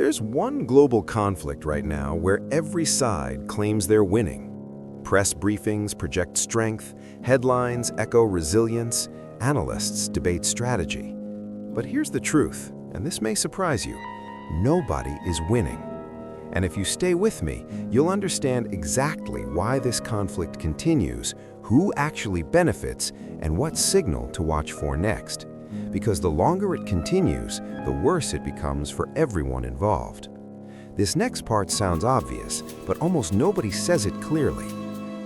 There's one global conflict right now where every side claims they're winning. Press briefings project strength, headlines echo resilience, analysts debate strategy. But here's the truth, and this may surprise you. Nobody is winning. And if you stay with me, you'll understand exactly why this conflict continues, who actually benefits, and what signal to watch for next. Because the longer it continues, the worse it becomes for everyone involved. This next part sounds obvious, but almost nobody says it clearly.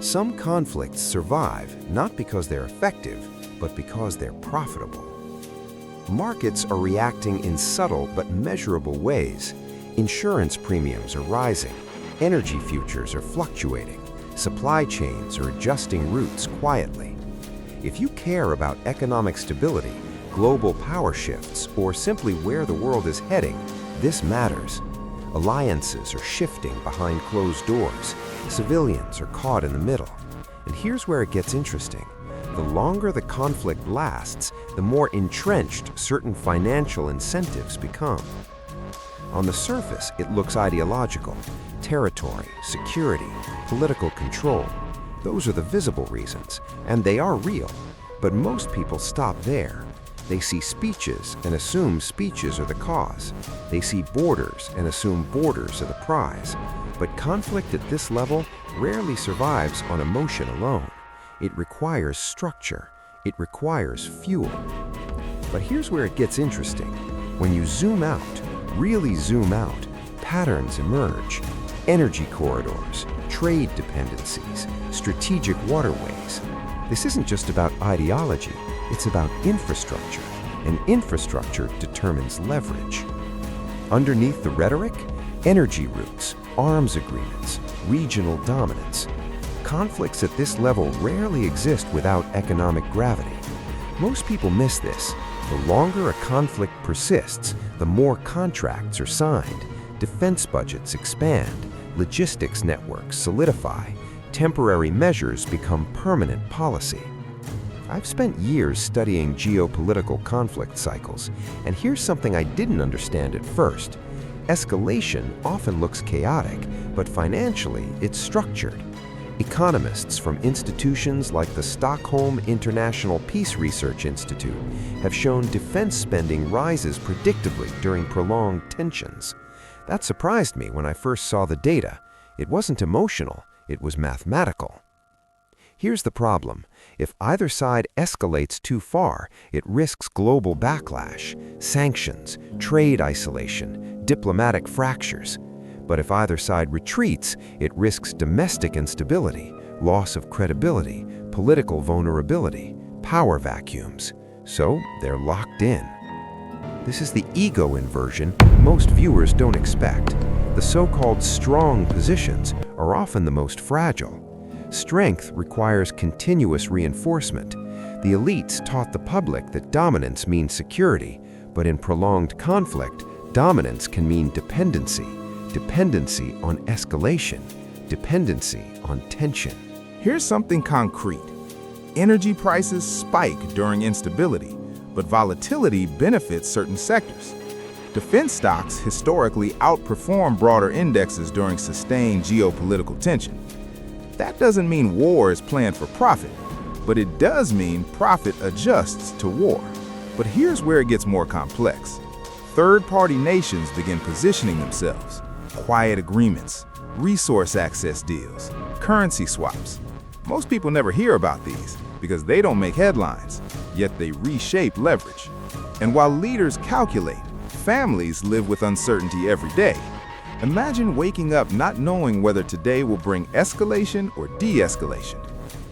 Some conflicts survive not because they're effective, but because they're profitable. Markets are reacting in subtle but measurable ways. Insurance premiums are rising, energy futures are fluctuating, supply chains are adjusting routes quietly. If you care about economic stability, global power shifts, or simply where the world is heading, this matters. Alliances are shifting behind closed doors. Civilians are caught in the middle. And here's where it gets interesting. The longer the conflict lasts, the more entrenched certain financial incentives become. On the surface, it looks ideological. Territory, security, political control. Those are the visible reasons, and they are real. But most people stop there. They see speeches and assume speeches are the cause. They see borders and assume borders are the prize. But conflict at this level rarely survives on emotion alone. It requires structure. It requires fuel. But here's where it gets interesting. When you zoom out, really zoom out, patterns emerge. Energy corridors, trade dependencies, strategic waterways. This isn't just about ideology, it's about infrastructure, and infrastructure determines leverage. Underneath the rhetoric, energy routes, arms agreements, regional dominance. Conflicts at this level rarely exist without economic gravity. Most people miss this. The longer a conflict persists, the more contracts are signed, defense budgets expand, logistics networks solidify, temporary measures become permanent policy. I've spent years studying geopolitical conflict cycles, and here's something I didn't understand at first. Escalation often looks chaotic, but financially it's structured. Economists from institutions like the Stockholm International Peace Research Institute have shown defense spending rises predictably during prolonged tensions. That surprised me when I first saw the data. It wasn't emotional, it was mathematical. Here's the problem. If either side escalates too far, it risks global backlash, sanctions, trade isolation, diplomatic fractures. But if either side retreats, it risks domestic instability, loss of credibility, political vulnerability, power vacuums. So they're locked in. This is the ego inversion most viewers don't expect. The so-called strong positions are often the most fragile. Strength requires continuous reinforcement. The elites taught the public that dominance means security, but in prolonged conflict, dominance can mean dependency. Dependency on escalation, dependency on tension. Here's something concrete. Energy prices spike during instability, but volatility benefits certain sectors. Defense stocks historically outperform broader indexes during sustained geopolitical tension. That doesn't mean war is planned for profit, but it does mean profit adjusts to war. But here's where it gets more complex. Third-party nations begin positioning themselves. Quiet agreements, resource access deals, currency swaps. Most people never hear about these because they don't make headlines, yet they reshape leverage. And while leaders calculate, families live with uncertainty every day. Imagine waking up not knowing whether today will bring escalation or de-escalation.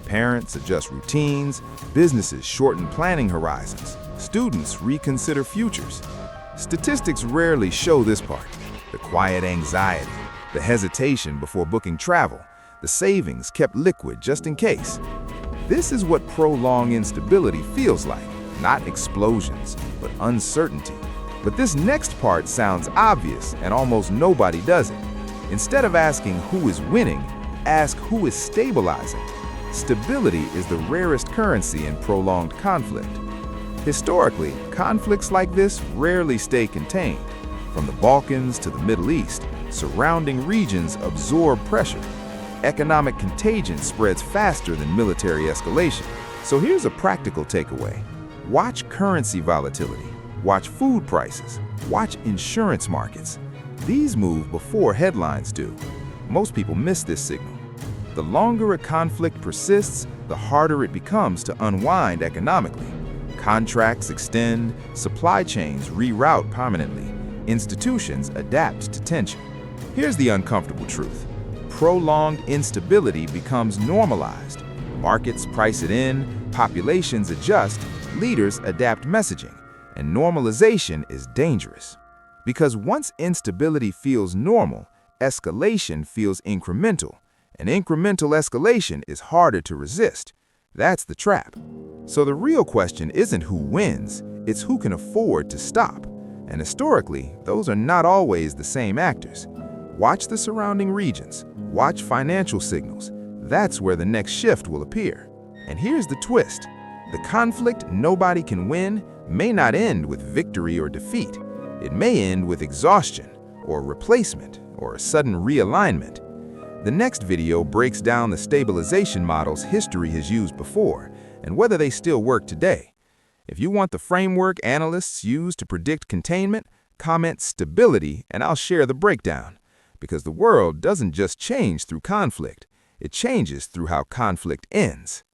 Parents adjust routines, businesses shorten planning horizons, students reconsider futures. Statistics rarely show this part. The quiet anxiety, the hesitation before booking travel, the savings kept liquid just in case. This is what prolonged instability feels like, not explosions, but uncertainty. But this next part sounds obvious and almost nobody does it. Instead of asking who is winning, ask who is stabilizing. Stability is the rarest currency in prolonged conflict. Historically, conflicts like this rarely stay contained. From the Balkans to the Middle East, surrounding regions absorb pressure. Economic contagion spreads faster than military escalation. So here's a practical takeaway. Watch currency volatility. Watch food prices. Watch insurance markets. These move before headlines do. Most people miss this signal. The longer a conflict persists, the harder it becomes to unwind economically. Contracts extend, supply chains reroute permanently, institutions adapt to tension. Here's the uncomfortable truth. Prolonged instability becomes normalized. Markets price it in, populations adjust, leaders adapt messaging, and normalization is dangerous. Because once instability feels normal, escalation feels incremental, and incremental escalation is harder to resist. That's the trap. So the real question isn't who wins, it's who can afford to stop. And historically, those are not always the same actors. Watch the surrounding regions, watch financial signals. That's where the next shift will appear. And here's the twist. The conflict nobody can win may not end with victory or defeat. It may end with exhaustion, or replacement, or a sudden realignment. The next video breaks down the stabilization models history has used before, and whether they still work today. If you want the framework analysts use to predict containment, comment stability, and I'll share the breakdown. Because the world doesn't just change through conflict, it changes through how conflict ends.